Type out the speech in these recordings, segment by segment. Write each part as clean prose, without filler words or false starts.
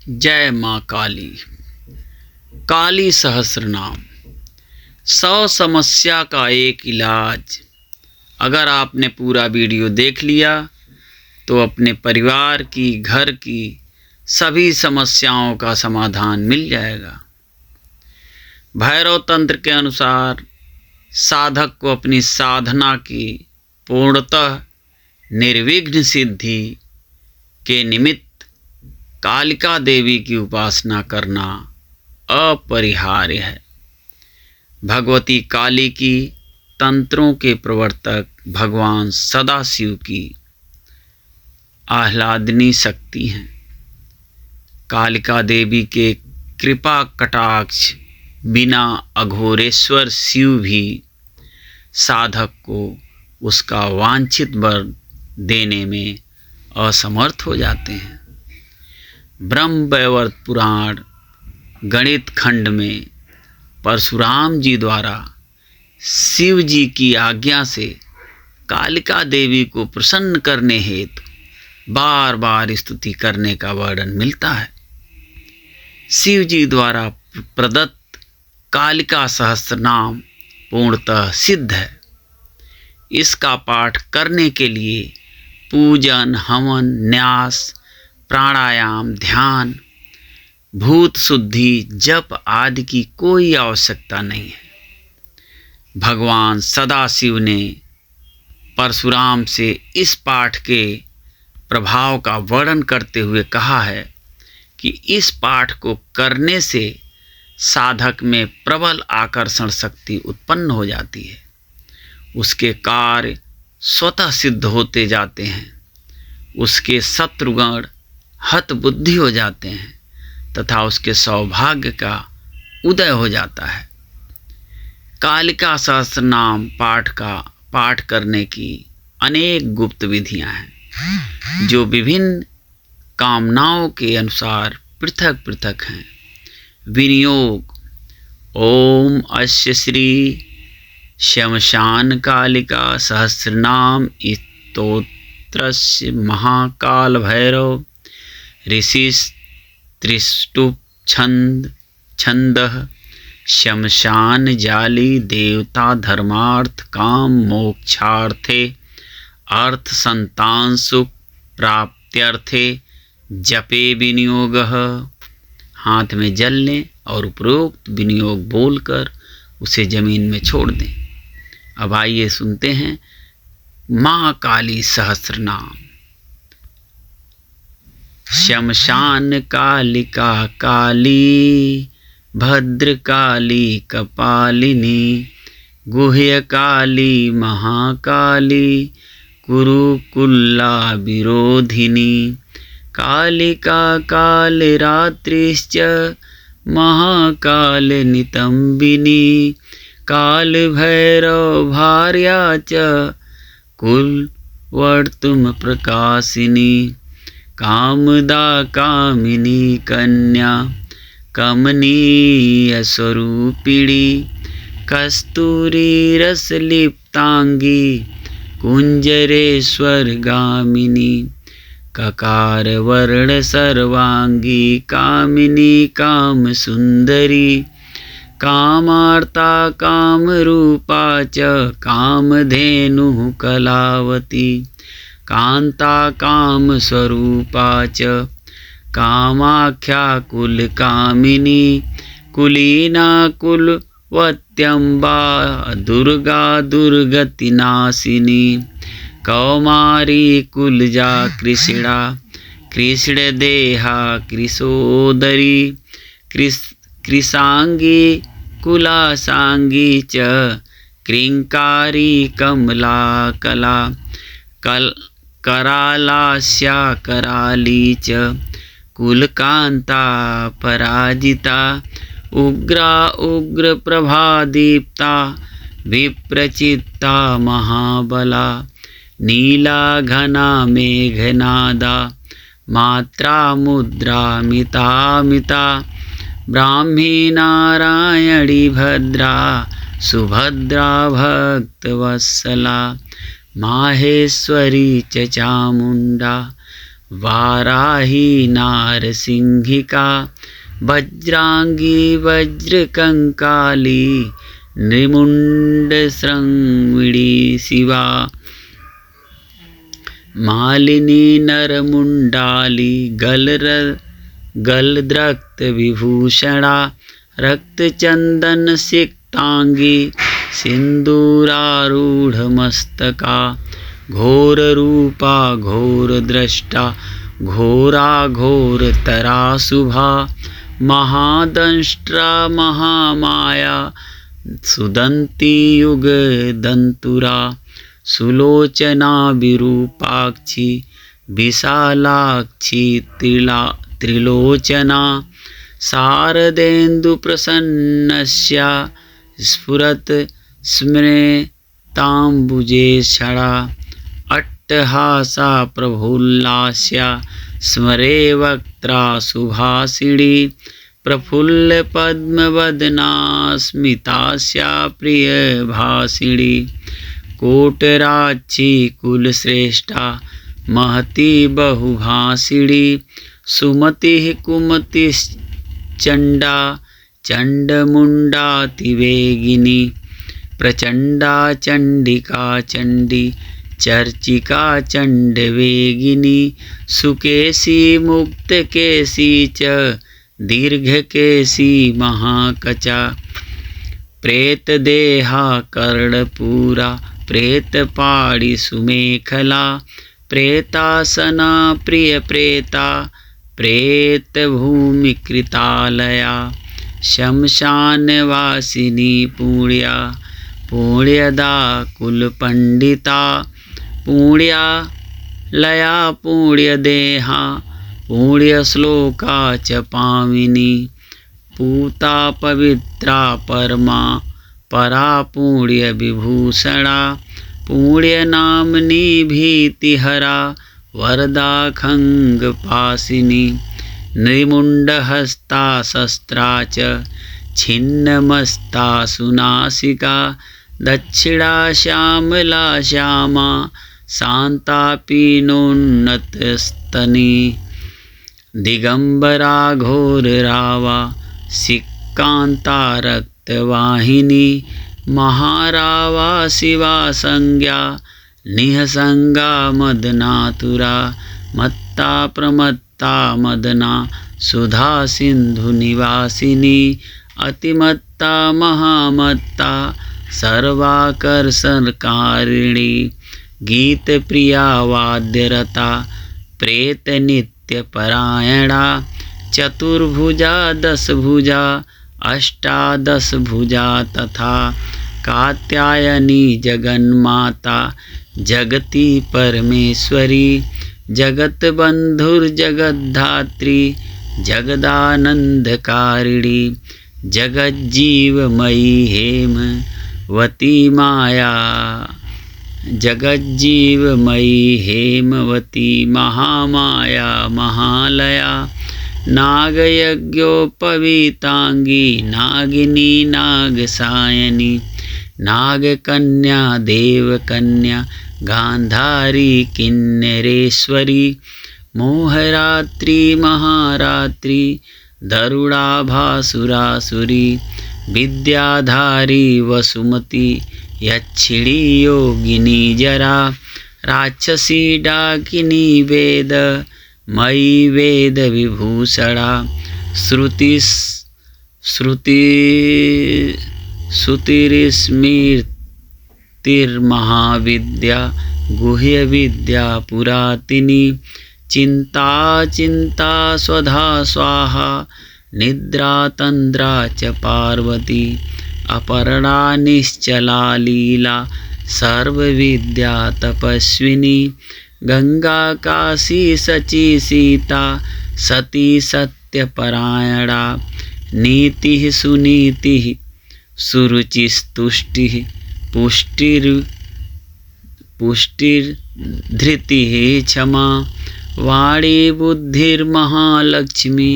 जय माँ काली। काली सहस्र नाम, 100 समस्या का एक इलाज। अगर आपने पूरा वीडियो देख लिया तो अपने परिवार की, घर की सभी समस्याओं का समाधान मिल जाएगा। भैरव तंत्र के अनुसार साधक को अपनी साधना की पूर्णतः निर्विघ्न सिद्धि के निमित्त कालिका देवी की उपासना करना अपरिहार्य है। भगवती काली की तंत्रों के प्रवर्तक भगवान सदाशिव की आह्लादनी शक्ति हैं। कालिका देवी के कृपा कटाक्ष बिना अघोरेश्वर शिव भी साधक को उसका वांछित वर देने में असमर्थ हो जाते हैं। ब्रह्मवैवर्त पुराण गणित खंड में परशुराम जी द्वारा शिव जी की आज्ञा से कालिका देवी को प्रसन्न करने हेतु बार बार स्तुति करने का वर्णन मिलता है। शिव जी द्वारा प्रदत्त कालिका सहस्त्र नाम पूर्णतः सिद्ध है। इसका पाठ करने के लिए पूजन, हवन, न्यास, प्राणायाम, ध्यान, भूत शुद्धि, जप आदि की कोई आवश्यकता नहीं है। भगवान सदाशिव ने परशुराम से इस पाठ के प्रभाव का वर्णन करते हुए कहा है कि इस पाठ को करने से साधक में प्रबल आकर्षण शक्ति उत्पन्न हो जाती है। उसके कार्य स्वतः सिद्ध होते जाते हैं। उसके शत्रुगण हत बुद्धि हो जाते हैं तथा उसके सौभाग्य का उदय हो जाता है। कालिका सहस्त्र नाम पाठ करने की अनेक गुप्त विधियां हैं जो विभिन्न कामनाओं के अनुसार पृथक पृथक हैं। विनियोग: ओम अस्य श्री शमशान कालिका सहस्रनाम स्तोत्रस्य महाकाल भैरव ऋषिस्त्रिष्टुप छंदः शमशान जाली देवता धर्मार्थ काम मोक्षार्थे अर्थ संतान सुख प्राप्त्यर्थे जपे विनियोगः। हाथ में जल लें और उपरोक्त विनियोग बोलकर उसे जमीन में छोड़ दें। अब आइए सुनते हैं माँ काली सहस्र नाम। शमशान कालिका काली भद्र काली कपालिनी गुह्य काली महाकाली कुरुकुल्ला विरोधिनी कालिका कालरात्रिश्च महाकाल नितंबिनी काल भैरव भार्या च कुल वर्तुम प्रकाशिनी कामदा कामिनी कन्या कमनीय स्वरूपिणी कस्तूरी रसलिप्तांगी कुंजरेश्वर गामिनी ककार वर्ण सर्वांगी कामिनी काम सुंदरी कामार्ता काम रूपा च कामधेनु कलावती कांता काम स्वरूपा च कामाख्या कुल कामिनी कुलीना कुलवत्यंबा दुर्गा दुर्गति नाशिनी कौमारी कुलजा कृष्णा कृष्ण देहा कृशोदरी कृशांगी कुलासांगी च क्रिंकारी कमला कला करालास्या कराली च कुलकांता पराजिता उग्रा उग्र प्रभादीप्ता विप्रचित्ता महाबला नीला घना मेघनादा मात्रा मुद्रा मिता मिता ब्राह्मी नारायणी भद्रा सुभद्रा भक्तवत्सला माहेश्वरी च चामुंडा वाराही नारसिंहिका वज्रांगी वज्रकंकाली नृमुंड श्रृंगिणी शिवा मालिनी नरमुंडाली गलद्रक्त विभूषणा रक्तचंदन सिक्तांगी सिंदूरारूढ़ मस्तका घोर रूपा घोर दृष्टा घोरा घोर तरा शुभा महादंष्ट्रा महामाया सुदंती युग दंतुरा सुलोचना विरूपाक्षी विशालाक्षी त्रिलोचना शारदेन्दु प्रसन्नस्या स्फुरत स्मृताम्बुजेक्षणा अट्टहासा प्रफुल्लास्या स्मरे वक्त्रा सुभाषिणी प्रफुल्ल पद्मवदना स्मितास्या प्रियभाषिणी कोटराक्षी कुलश्रेष्ठा महती बहुभाषिणी सुमतिः कुमतिश्चण्डा चण्डमुण्डातिवेगिनी प्रचण्डा चण्डिका चण्डी चर्चिका चण्डवेगिनी सुकेशी मुक्तकेशी च दीर्घकेशी महाकचा प्रेतदेहा कर्णपूरा प्रेतपाणि सुमेखला प्रेतासना प्रियप्रेता प्रेतभूमिकृतालया शमशानवासिनी पुण्या पुण्यदा कुलपण्डिता पुण्यालया पुण्यदेहा पुण्यश्लोका च पामिनी पूता पवित्रा परमा परा पुण्यविभूषणा पुण्यनाम्नी भीतिहरा वरदा खङ्गपासिनी नृमुण्डहस्ता शस्त्रा च छिन्नमस्ता सुनासिका दक्षिणा श्यामला श्यामा शान्तापीनोन्नतस्तनी दिगंबरा घोररावा सिक्कान्ता रक्तवाहिनी महारावा शिवा संज्ञा निःसंगा मदनातुरा मत्ता प्रमत्ता मदना सुधा सिंधु निवासिनी अतिमत्ता महामत्ता सर्वाकर्षणकारिणी गीत प्रिया वाद्यरता प्रेत नित्यपरायणा चतुर्भुजा दशभुजा अष्टादशभुजा तथा कात्यायनी जगन्माता जगती परमेश्वरी जगतबंधुर्जगद्धात्री जगदानंदकारिणी जगज्जीवमयी हेमवती माया जगज्जीवमयी हेमवती महामाया महालया नागयज्ञोपवीतांगी नागिनी नागसायनी नागकन्या देवकन्या गांधारी किन्नरेश्वरी मोहरात्रि महारात्रि दरुड़ाभासुरासुरी विद्याधारी वसुमती यक्षिणी योगिनी जरा राक्षसी डाकिनी वेद मयि वेद विभूषणा श्रुतिर्स्मृतिर्महाविद्या गुह्य विद्या पुरातिनी चिंता चिंता स्वधा स्वाहा निद्रा तंद्रा च पार्वती अपर्णा निश्चला लीला सर्वविद्या तपस्विनी गंगा काशी सची सीता सती सत्यपरायणा नीतिः सुनीतिः सुरुचिस्तुष्टिः पुष्टिर्धृतिः क्षमा वाणी बुद्धिर्महालक्ष्मी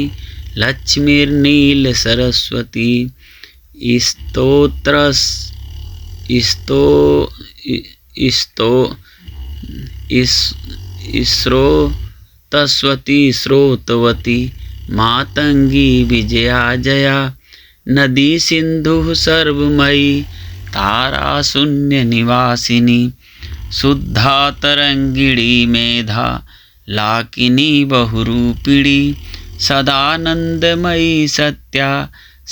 लक्ष्मीर्नील सरस्वती इसरो सप्तस्वती स्रोतवती मातंगी विजया जया नदी सिंधु सर्वमयी तारा शून्य निवासिनी शुद्धा तरंगिणी मेधा लाकिनी बहुरूपिणी सदानंदमयी सत्या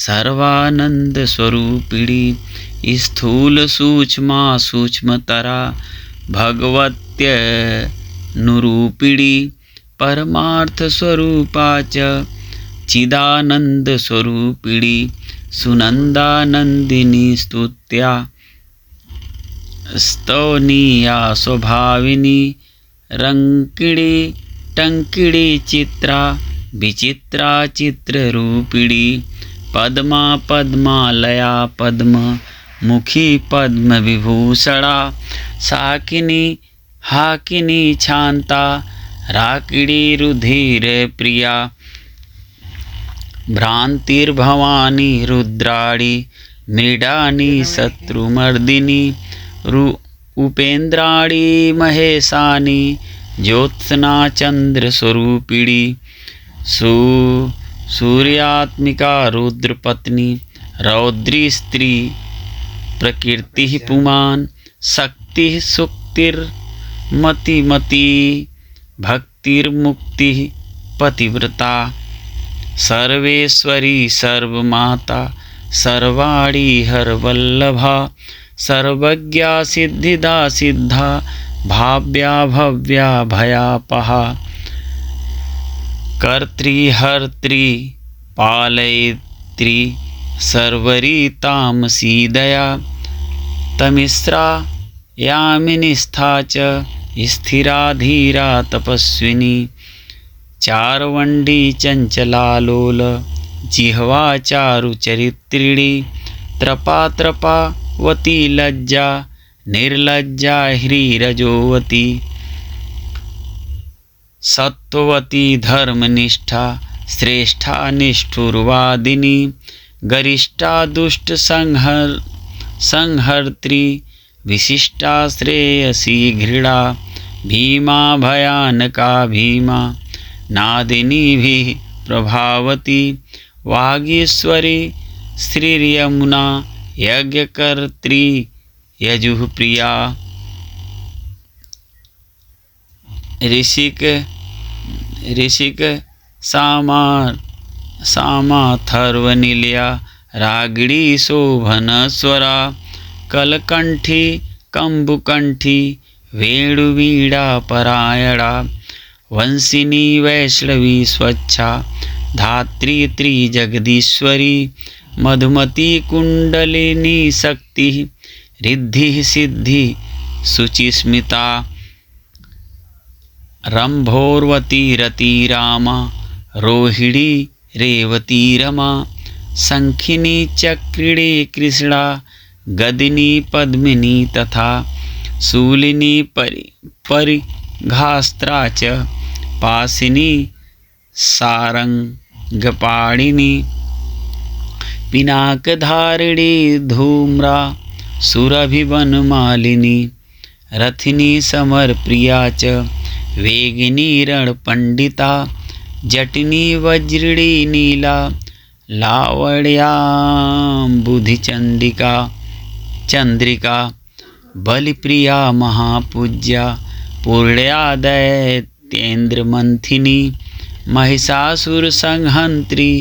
सर्वानंद स्वरूपिणी स्थूल सूक्ष्मा सूक्ष्मतरा भगवत्य नुरूपिणी परमार्थ स्वरूपा च चिदानंद स्वरूपिणी सुनंदानंदिनी स्तुत्या स्तवनीया स्वभाविनी रंकिणी टंकिणी चित्रा विचित्रा चित्ररूपिणी पद्मा पद्मालया पद्म मुखी पद्म विभूषणा साकिनी हाकिनी शांता राकिणी रुधिर प्रिया भ्रांतिर्भवानी रुद्राणी मृडानी शत्रुमर्दिनी उपेन्द्राणी महेशानी ज्योत्सना चंद्र स्वरूपिणी सूर्यात्मिका रुद्रपत्नी रौद्री स्त्री प्रकृति पुमान शक्ति सुक्तिर्मतिमती भक्तिर्मुक्ति पतिव्रता सर्वेश्वरी सर्वमाता सर्वाणी हरवल्लभा सर्वज्ञा सिद्धिदा सिद्धा भाव्या भव्या भयापहा कर्तृहर्त्री पालयित्री सर्वरी तामसी दया तमिस्रा यामिनीस्था च स्थिरा धीरा तपस्विनी चारवंडी चंचलालोल जिह्वा चारुचरित्रिणी त्रपा त्रपावती लज्जा निर्लज्जा ह्रीरजोवती सत्ववती धर्मनिष्ठा श्रेष्ठा निष्ठुरवादिनी गरिष्ठा दुष्ट संहर्त्री विशिष्टा श्रेयसी घृणा भीमा भयानका भीमा नादिनी भी प्रभावती वागीश्वरी श्रीयमुना यज्ञकर्त्री यजुः प्रिया ऋषिक सामाथर्वनिलया रागिणी शोभनस्वरा कलकंठी कंबुकंठी वेणुवीणा परायणा वंशिनी वैष्णवी स्वच्छा धात्री त्रिजगदीश्वरी मधुमती कुंडलिनी शक्ति रिद्धि सिद्धि शुचिस्मिता रंभोर्वती रति रामा रोहिणी रेवती रमा शंखिनी चक्रिणी कृष्णा गदिनी पद्मिनी तथा शूलिनी परिघास्त्रा च पासिनी सारंगपाणिनी पिनाकधारिणी धूम्रा सुरभिवनमालिनी रथिनी समरप्रिया च वेगिनी रणपंडिता जटिनी वज्रिणी नीला लावण्याम्बुधिचंडिका चंद्रिका बलिप्रिया महापूज्या पूर्ण्या दैत्येन्द्रमंथिनी महिषासुर संहंत्री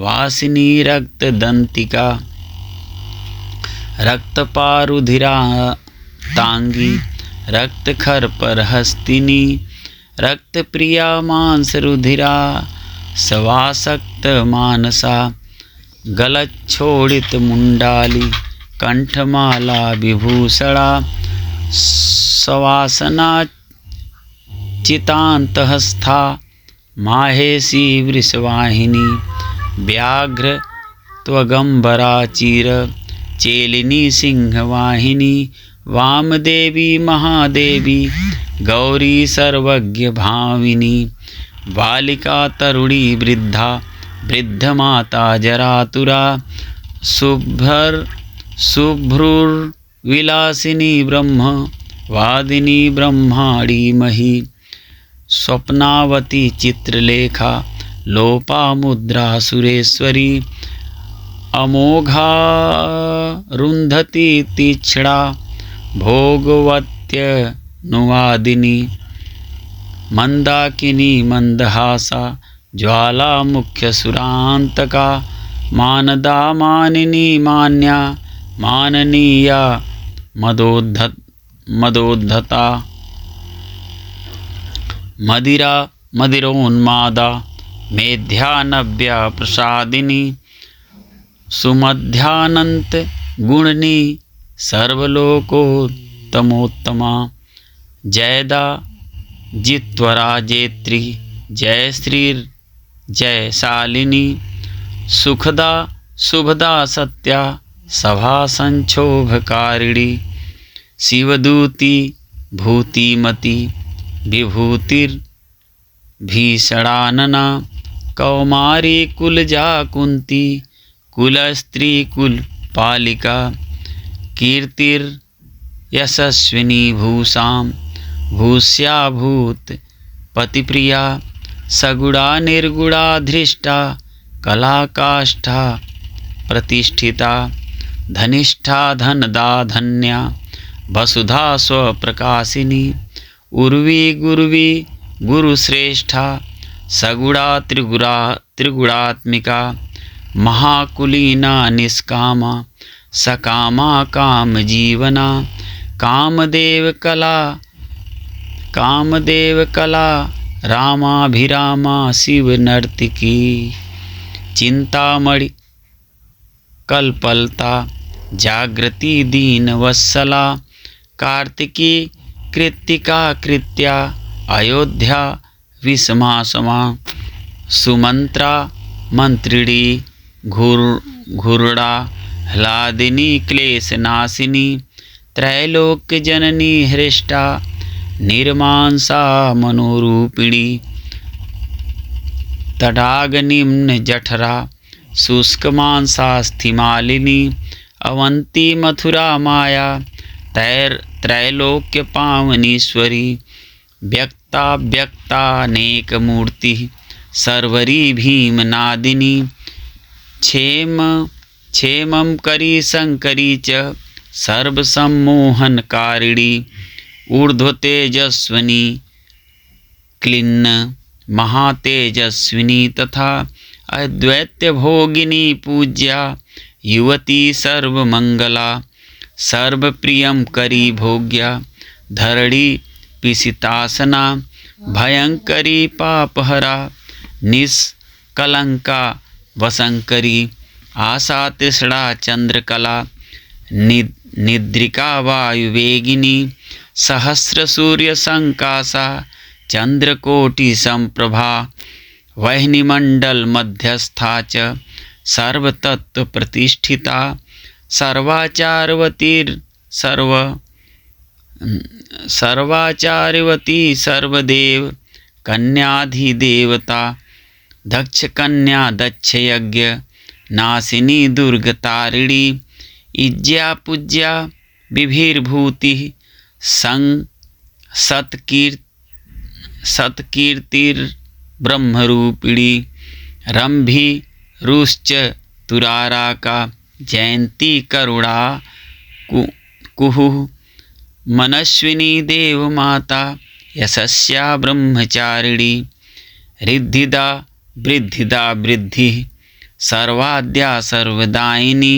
वासिनी रक्तदंतिका रक्तपारुधिरा तांगी रक्तखरपरहस्तिनी रक्तप्रिया मांसरुधिरा सवासक्त मानसा गलच्छोड़ित मुंडाली कंठमाला विभूषणा सवासना चितांतहस्था माहेशी वृषवाहिनी व्याघ्र त्वगंबरा चीर चेलिनी सिंहवाहिनी वामदेवी महादेवी गौरी सर्वज्ञ भाविनी बालिका तरुणी वृद्धा वृद्धमाता जरातुरा शुभ्रुर्विलासिनी ब्रह्म वादिनी ब्रह्माणी मही स्वप्नावती चित्रलेखा लोपामुद्रा सुरेश्वरी अमोघा रुन्धती तीक्ष्णा भोगवत्यनुवादिनी मंदाकिनी मंदहासा ज्वाला मुख्य सुरांतका मानदा मानिनी मान्या माननीया मदोद्धता मदिरा मदिरोन्मादा मेध्या नव्या प्रसादिनी सुमध्यानंत गुणनी सर्वलोकोत्तमोत्तमा जयदा जित्वराजेत्री जय श्री जय शालिनी सुखदा शुभदा सत्या सभा संक्षोभकारिणी शिवदूती भूतिमती विभूतिर्भीषणानना कौमारी कुलजा कुंती कुलस्त्री कुलपालिका कीर्तिर्यशस्विनी भूषां भूष्याभूत पतिप्रिया सगुणा निर्गुणा धृष्टा कलाकाष्ठा प्रतिष्ठिता धनिष्ठा धनदा धन्या वसुधा स्वप्रकाशिनी उर्वी गुर्वी गुरुश्रेष्ठा सगुणा त्रिगुणात्मिका महाकुलीना निष्कामा सकामा कामजीवना कामदेव कला रामाभिरामा शिव नर्तकी चिंतामणि कल्पलता जागृति दीन वत्सला कार्तिकी कृत्तिका कृत्या अयोध्या विषमा समा सुमंत्रा मंत्रिणी घूर्णा ह्लादिनी क्लेशनाशिनी त्रैलोक्य जननी हृष्टा निर्मांसा मनोरूपिणी तडागनिम्न जठरा शुष्कमांसास्थिमालिनी अवंती मथुरा माया त्रैलोक्य पावनीश्वरी व्यक्ता व्यक्तानेकमूर्ति सर्वरी भीमनादिनी क्षेमं करी शंकरी च सर्वसम्मोहनकारिणी ऊर्ध्वतेजस्विनी क्लिन्न महातेजस्विनी तथा अद्वैत भोगिनी पूज्या युवती सर्वमंगला सर्वप्रियं करी भोग्या धरणी पिसितासना भयंकरी पापहरा निष्कलंका वसंकरी आशा तृष्णा चंद्रकला निद्रिका वायुवेगिनी सहस्र सूर्य संकाशा चंद्रकोटि संप्रभा वह्निमंडल मध्यस्था च सर्वतत्व प्रतिष्ठिता सर्वाचार्यवती सर्वदेव कन्याधिदेवता दक्ष कन्या दक्ष यज्ञ नासिनी दुर्गतारिणी इज्या पूज्या विभिर्भूति सत्कीर्तिर्ब्रह्मरूपिणी रंभी रुश्च तुराराका जयंती करुणा कुहु मनस्विनी देवमाता यशस्या ब्रह्मचारिणी रिद्धिदा वृद्धिदा वृद्धि सर्वाद्या सर्वदायिनी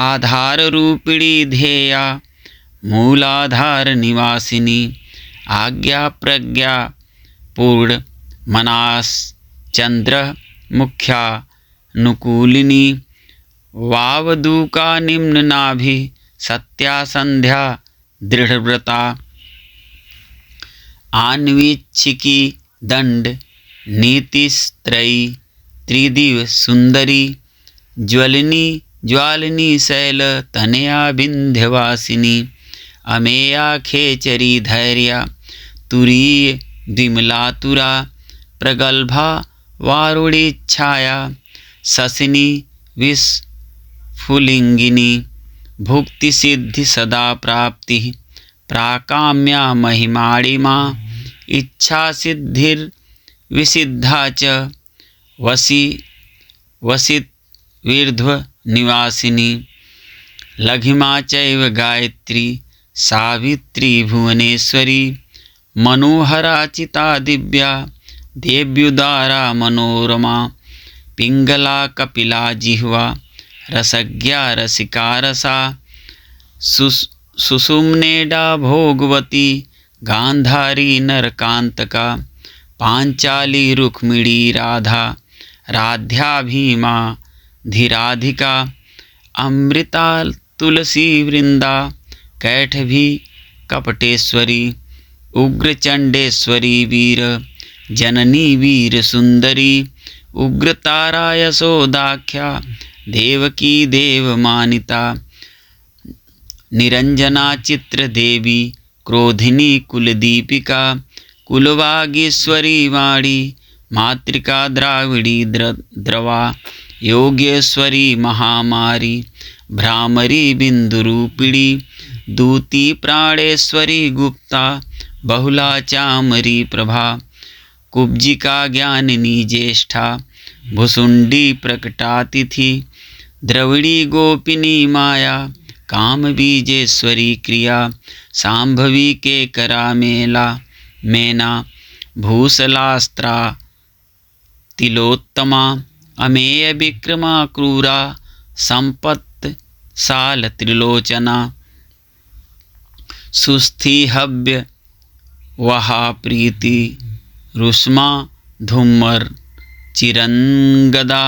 आधार रूपिणी ध्येया मूलाधार निवासिनी आज्ञा प्रज्ञा पूर्ण मनास चंद्र मुख्या नुकूलिनी वावदूका निम्न नाभि सत्या संध्या दृढ़व्रता आन्वीक्षिकी दंड नीतिस्त्रयी त्रिदिव सुंदरी ज्वालिनी शैल तनया विंध्यवासिनी अमेया खेचरी धैर्या तुरीय द्विमलातुरा प्रगल्भा वारुणी छाया शशिनी विस्फुलिंगिनी भुक्ति सिद्धि सदा प्राप्ति प्राकाम्या महिमाणिमा इच्छासिद्धिर्विसिद्धा च वसितवीर्ध्वनिवासिनी लघिमा चैव गायत्री सावित्री भुवनेश्वरी मनोहराचिता दिव्या देव्युदारा मनोरमा पिंगला कपिला जिह्वा रसज्ञा रसिका रसा सुषुम्नेडा भोगवती गांधारी नरकांतका पांचाली रुक्मिणी राधा राध्या भीमा धीराधिका अमृता तुलसी वृंदा कैठभी कपटेश्वरी उग्रचंडेश्वरी वीर जननी वीर सुंदरी उग्रतारा यशोदाख्या देवकी देवमानिता निरंजना चित्र देवी क्रोधिनी कुलदीपिका कुलवागीश्वरी वाणी मातृका द्राविड़ी द्रवा योगेश्वरी महामारी भ्रामरी बिंदुरूपिणी दूती प्राणेश्वरी गुप्ता बहुला चामरी प्रभा कुब्जिका ज्ञानिनी ज्येष्ठा भुसुंडी प्रकटातिथि द्रविड़ी गोपिनी माया काम बीजेश्वरी क्रिया सांभवी के करा मेना भूसलास्त्रा तिलोत्तमा अमेय विक्रमा क्रूरा संपत्त साल त्रिलोचना सुस्थि हव्य वहा प्रीति रुष्मा धूमर चिरंगदा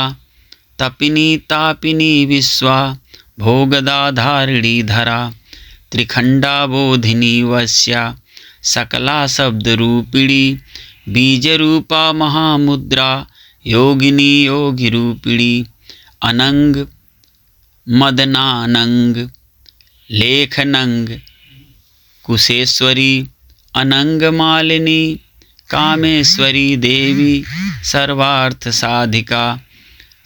तपिनी तापिनी विश्वा भोगदा धारिणी धरा त्रिखंडा बोधिनी वश्या सकला शब्द रूपिणी बीज रूपा महामुद्रा योगिनी योगी रूपिणी अनंग मदनानंग लेखनंग कुशेश्वरी अनंग मालिनी कामेश्वरी देवी सर्वार्थ साधिका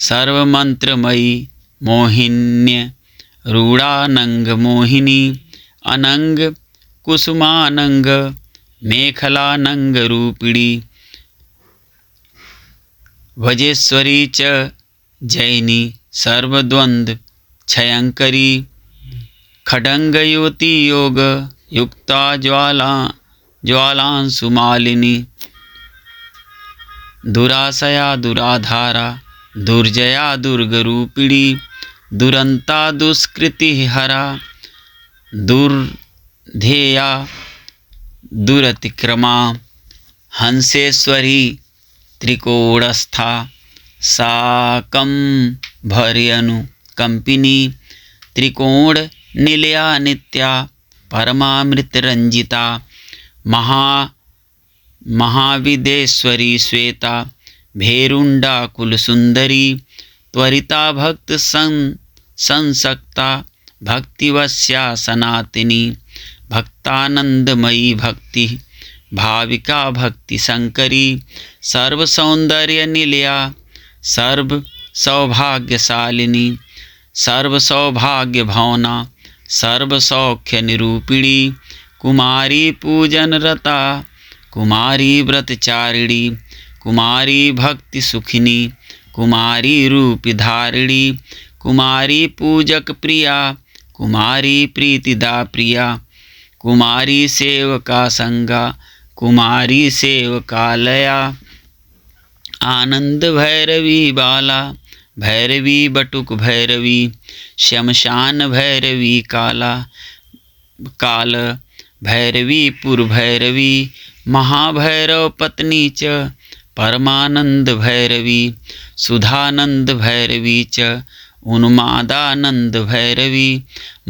सर्वमंत्रमयी मोहिन्य रूढ़ानंग मोहिनी अनंग कुसुमानंग मेखलानंग रूपिणी वजेश्वरी च जैनी सर्वद्वंद्व क्षयंकरी खडंग युवती योग युक्ता ज्वालांशुमालिनी दुराशया दुराधारा दुर्जया दुर्गरूपिणी दुरंता दुष्कृति हरा दुर्धेया दुरतिक्रमा हंसेश्वरी त्रिकोणस्था साकं भर्यनुकंपिनी त्रिकोण निलया नित्या परमामृतरंजिता महाविदेश्वरी श्वेता भेरुंडा कुलसुंदरी त्वरिता भक्त संसक्ता भक्तिवश्या सनातिनी भक्तानंदमयी भक्ति भाविका भक्ति शंकरी सर्व सौंदर्य निलया सर्व सौभाग्यशालिनी सर्व सौभाग्य भावना सर्व सौख्य निरूपिणी कुमारी पूजन रता कुमारी व्रतचारिणी कुमारी भक्ति सुखिनी कुमारी रूप धारिणी कुमारी पूजक प्रिया कुमारी प्रीतिदा प्रिया कुमारी सेवका संगा कुमारी सेवकालया आनंद भैरवी बाला भैरवी बटुक भैरवी शमशान भैरवी काल भैरवी पुर भैरवी महाभैरव पत्नी च परमानंद भैरवी सुधानंद भैरवी च उन्मादानंद भैरवी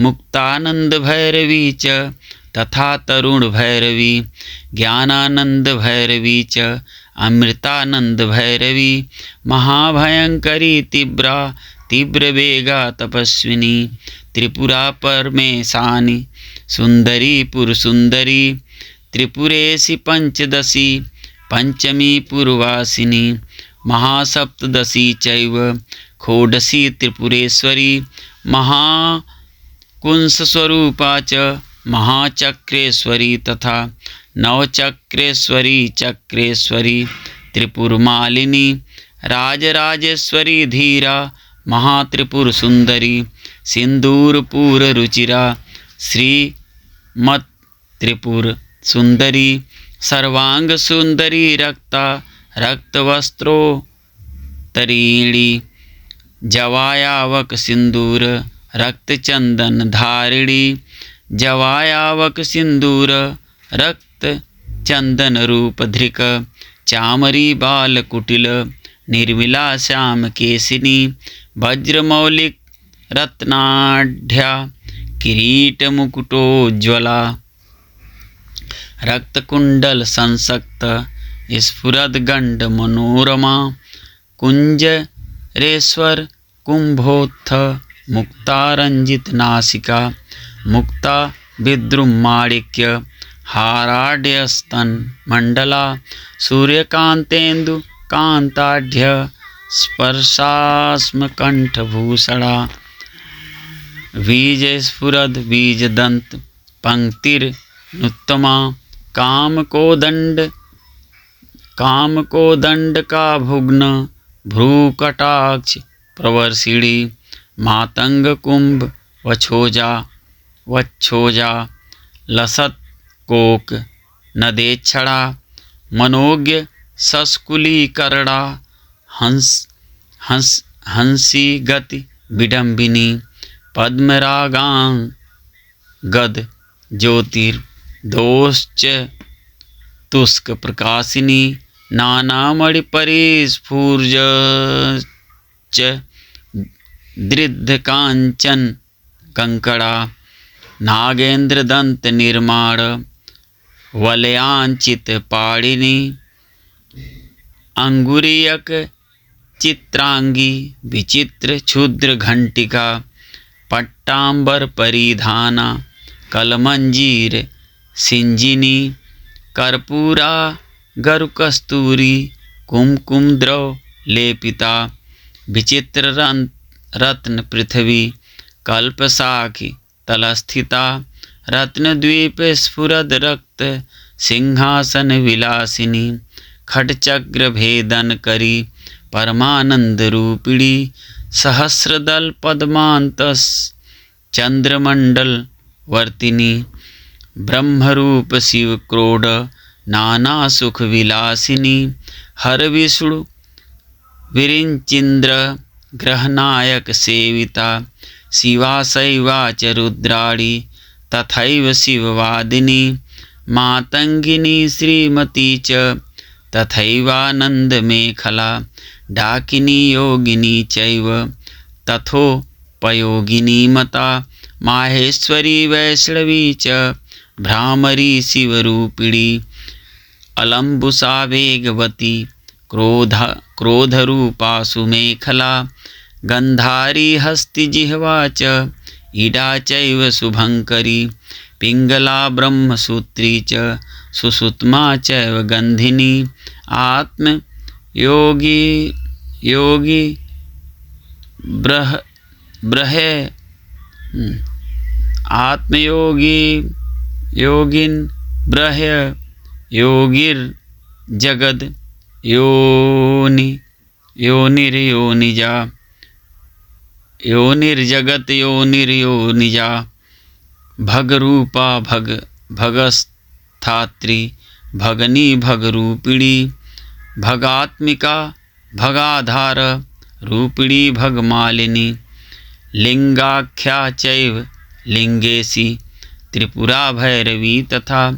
मुक्तानंद भैरवी च तथा तरुण भैरवी ज्ञानानंद भैरवी च अमृतानंद भैरवी महाभयंकरी तीव्र वेगा तपस्विनी त्रिपुरा परमेशानी सुंदरी पुरसुंदरी त्रिपुरेशि पंचदशी पंचमी पूर्वासिनी महासप्तदशी चैव खोडसी त्रिपुरेश्वरी महाकुंसस्वरूपा च महाचक्रेश्वरी तथा नवचक्रेश्वरी चक्रेश्वरी त्रिपुरमालिनी राजराजेश्वरी धीरा महात्रिपुर सुंदरी सिंदूरपुर रुचिरा श्रीमत् त्रिपुर सुंदरी सर्वांग सुंदरी रक्ता रक्तवस्त्रोत्तरीणी जवायावक सिंदूर रक्त चंदन धारिणी जवायावक सिंदूर रक्त चंदन रूप धृक चामरी बाल कुटिल निर्मिला श्याम केसिनी वज्रमौलिक रत्नाढ्या किरीट मुकुटोज्ज्वला रक्तकुंडल संसक्त स्फुरद गंड मनोरमा कुंजरेश्वर कुंभोत्थ मुक्ता रंजित नासिका मुक्ता विद्रुमाणिक्य हाराड्यस्तन मंडला सूर्यकांतेन्दु कांताढ्य स्पर्शास्म कंठभूषणा बीज स्फुरद बीज दंत पंक्तिर्नुत्तमा काम को दंड का भुग्न भ्रूकटाक्ष प्रवर्षिणी मातंग कुंभ वक्षोजा लसत कोक नदेच्छड़ा मनोज्ञ सस्कुली करड़ा हंसी गति विडम्बिनी पद्मरागांग गद ज्योतिर्दोश्च तुस्क प्रकाशिनी नानामणि परिस्फूर्ज दृद्ध कांचन कंकड़ा नागेंद्र दंत निर्माण वलयांचित पाणिनी अंगुरीयक चित्रांगी विचित्र क्षुद्र घंटिका पट्टांबर परिधाना कलमंजीर सिंजिनी कर्पूरा गरुकस्तूरी कुमकुम द्रव लेपिता विचित्र रत्न पृथ्वी कल्पसाखी तलस्थिता रत्नद्वीप स्फुरद रक्त सिंहासन विलासिनी खटचक्र भेदन करी परमानंद रूपिणी सहस्रदल पद्मांतस चंद्रमंडल वर्तिनी ब्रह्मरूप शिव क्रोड नाना सुख विलासिनी हर विष्णु विरिंचिंद्र ग्रहनायक सेविता शिवा शैवा च रुद्राणी तथैव शिववादिनी मातंगिनी श्रीमती च तथैवानंदमेखला डाकिनी योगिनी चैव तथोपयोगिनी मता माहेश्वरी वैष्णवी च भ्रामरी शिवरूपिणी अलम्बुसा वेगवती क्रोधरूपा सुमेखला गंधारी हस्तिजिह्वा च ईडा चैव शुभंकरी पिंगला ब्रह्मसूत्री च सुषुत्मा चैव गंधिनी आत्म योगी ब्रहे आत्मयोगी योगिन ब्रह्य योगिर जगद योनिर्योनिजा योनिर्जगत योनिर्योनिजा भगरूपा भगस्थात्री भगनी भगरूपिणी भगात्मिका भगाधार रूपिणी भगमालिनी लिंगाख्या चैव लिंगेशी त्रिपुरा भैरवी तथा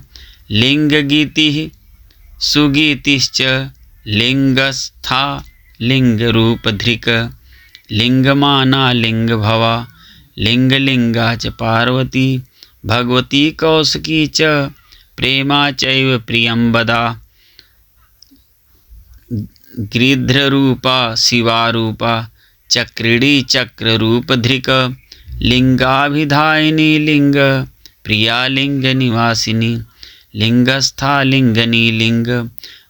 लिंगगीतिः सुगीतिश्च लिंगस्था लिंगरूपधृक् लिंगमाना लिंगभवा लिंगलिंगा च पार्वती भगवती कौशिकी च प्रेमा चैव प्रियंवदा गिरिध्ररूपा शिवारूपा चक्रिणी चक्ररूपधृक् लिंगाभिधायिनी लिंग प्रिया लिंग निवासिनी लिंगस्था लिंगनी लिंग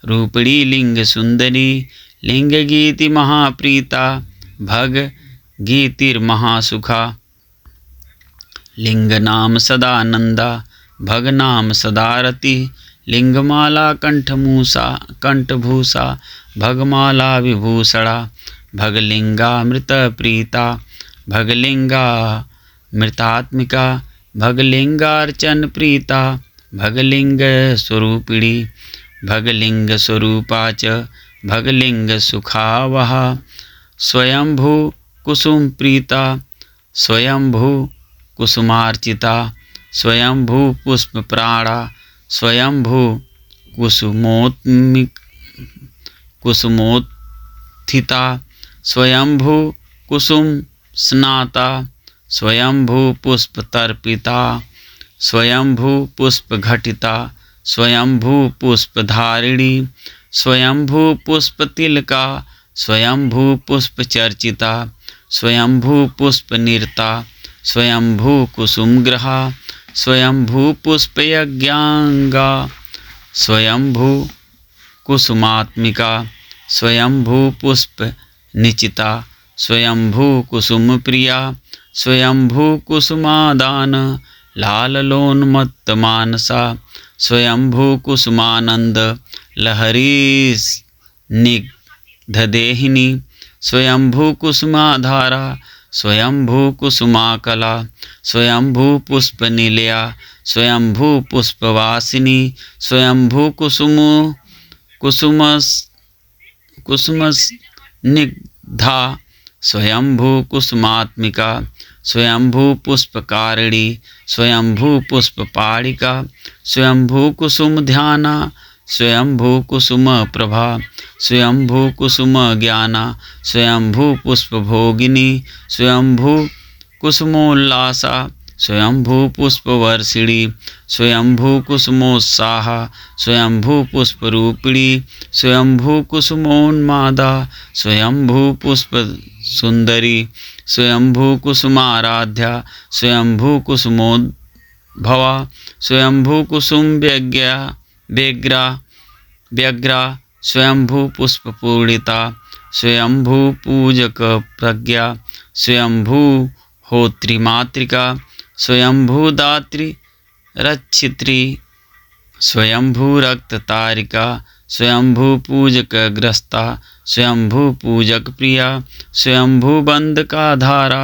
रूपिणी लिंग सुंदरी लिंग गीति महाप्रीता भग गीतिर्महासुखा लिंग नाम सदानंदा भग नाम सदारति लिंगमाला कंठभूषा भगमाला विभूषणा भगलिंगा मृत प्रीता भगलिंगा मृतात्मिका भगलिंगार्चन प्रीता भगलिंग स्वरूपिणी भगलिंग स्वरूपा च भगलिंग सुखावहा स्वयंभू कुसुम प्रीता स्वयंभू कुसुमार्चिता स्वयंभू पुष्प प्राणा स्वयंभू कुसुमोत्थिता स्वयंभू कुसुम स्नाता स्वयंभू पुष्प तर्पिता स्वयंभू पुष्प घटिता स्वयंभू पुष्प धारिणी स्वयंभू पुष्प तिलका स्वयंभू पुष्प चर्चिता स्वयंभू पुष्प निरता स्वयंभू कुसुम ग्रहा स्वयंभू पुष्प यज्ञांगा स्वयंभू कुसुमात्मिका स्वयंभू पुष्प निचिता स्वयंभू कुसुम प्रिया स्वयंभू कुसुमादान लाललोन्मत्त मानसा स्वयंभू कुसुमानंद लहरी स्निग्धदेहिनी स्वयंभू कुसुमाधारा स्वयंभू कुसुमाकला स्वयंभू पुष्प निलया स्वयंभू पुष्पवासिनी स्वयंभू कुसुमस्निग्धा स्वयंभू कुसुमात्मिका स्वयंभू पुष्पकारिणी स्वयंभू पुष्पपाणिका स्वयंभू कुसुम ध्याना स्वयंभू कुसुम प्रभा स्वयंभू कुसुम ज्ञाना स्वयंभू पुष्प भोगिनी स्वयंभू कुसुमोल्लासा स्वयंभू पुष्प वर्षिणी स्वयंभू कुसुमोत्साह स्वयंभू पुष्प रूपिणी स्वयंभू कुसुमोन्मादा स्वयंभू पुष्प सुंदरी स्वयंभू कुसुमाराध्या स्वयंभू कुसुमोद्भवा स्वयंभू कुसुम व्यग्रा स्वयंभू पुष्प पूर्णिता स्वयंभू पूजक प्रज्ञा स्वयंभू होत्री मातृका स्वयंभू दात्री रक्षित्री स्वयंभू रक्त तारिका स्वयंभू पूजक ग्रस्ता स्वयंभू पूजक प्रिया स्वयंभू बंधका धारा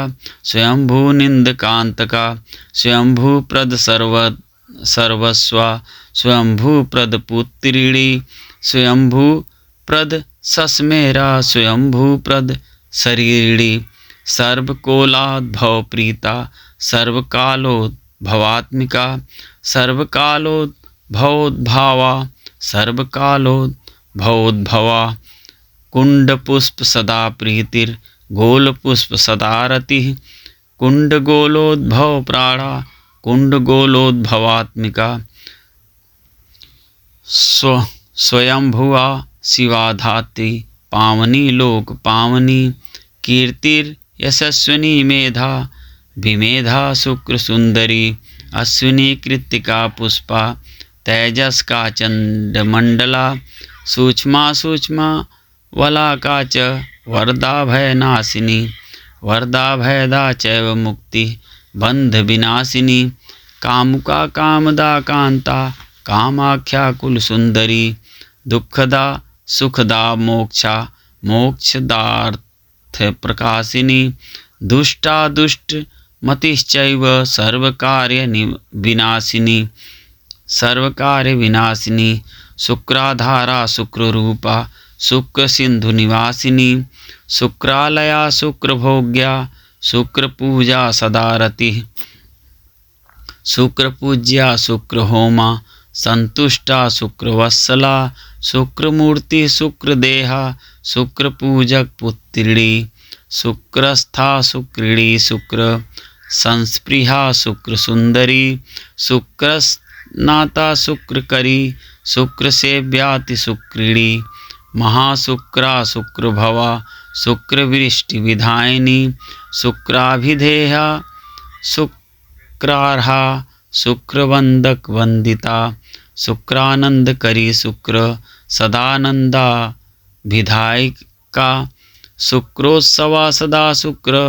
स्वयंभू निंदकांतका स्वयंभू प्रद सर्वस्वा स्वयंभू प्रद पुत्रिणी स्वयंभू प्रद सस्मेरा स्वयंभू प्रद शरीरिणी सर्वकोलाद्भव प्रीता सर्वकालोद्भवात्मिका सर्वकालोद्भवोद्भावा सर्वकालोद्भवोद्भवा कुंडपुष्प सदा प्रीतिर गोलपुष्प सदा रतिः कुंडगोलोद्भव प्राणा कुंडगोलोद्भवात्मिका स्वयंभुवा शिवाधात्री पावनी लोक पावनी कीर्तिर यशस्विनी मेधा विमेधा शुक्र सुंदरी अश्विनी कृत्तिका पुष्पा तेजस का चंडमंडला सूक्ष्मा सूक्ष्मा वलाका च वरदा भय नाशिनी वरदा भयदा चैव मुक्ति बंध विनाशिनी कामुका कामदा कांता कामाख्या कुल सुंदरी दुखदा सुखदा मोक्षा मोक्षदार्थ प्रकाशिनी दुष्टा दुष्ट मतिश्चैव सर्वकार्य विनाशिनी शुक्राधारा शुक्ररूपा शुक्र सिंधु निवासिनी शुक्रालया शुक्रभोग्या शुक्रपूजा सदारति शुक्रपूज्या शुक्रहोमा संतुष्टा शुक्रवत्सला शुक्रमूर्ति शुक्रदेहा शुक्रपूजक पुत्रिणी शुक्रस्था शुक्रिणी शुक्र संस्पृहा शुक्र सुंदरी शुक्रस्नाता शुक्रकरी शुक्रसेव्याति शुक्रिणी महाशुक्रा शुक्रभवा शुक्रवृष्टि विधायिनी शुक्राभिधेया शुक्रार्हा शुक्रवंदक वंदिता शुक्रानंदकरी शुक्र सदानंदा विधायिका शुक्रोत्सवा सदा शुक्र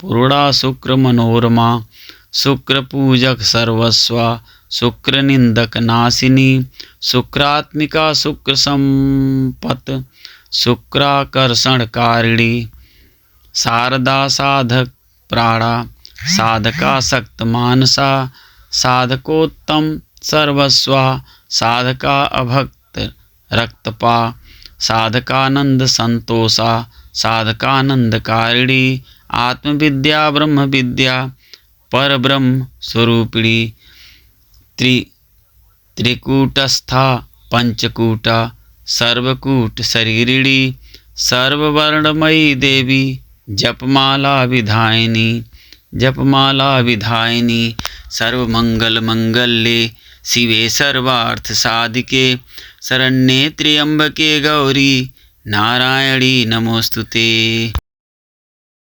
पूर्णा शुक्र मनोरमा शुक्र पूजक सर्वस्वा शुक्र निंदक नाशिनी शुक्रात्मिका शुक्र संपत शुक्राकर्षण कारिणी शारदा साधक प्राणा साधका शक्त मानसा साधकोत्तम सर्वस्वा साधका अभक्त रक्तपा साधकानंद संतोषा साधकानंद कारिणी आत्मविद्या ब्रह्म विद्या पर ब्रह्म स्वरूपिणी त्रिकूटस्था पंचकूटा सर्वकूट शरीरिणी सर्ववर्णमयी देवी जपमाला विधायिनी सर्वमंगल मंगल्ये शिवे सर्वार्थ साधिके शरण्ये त्र्यंबके गौरी नारायणी नमोस्तुते।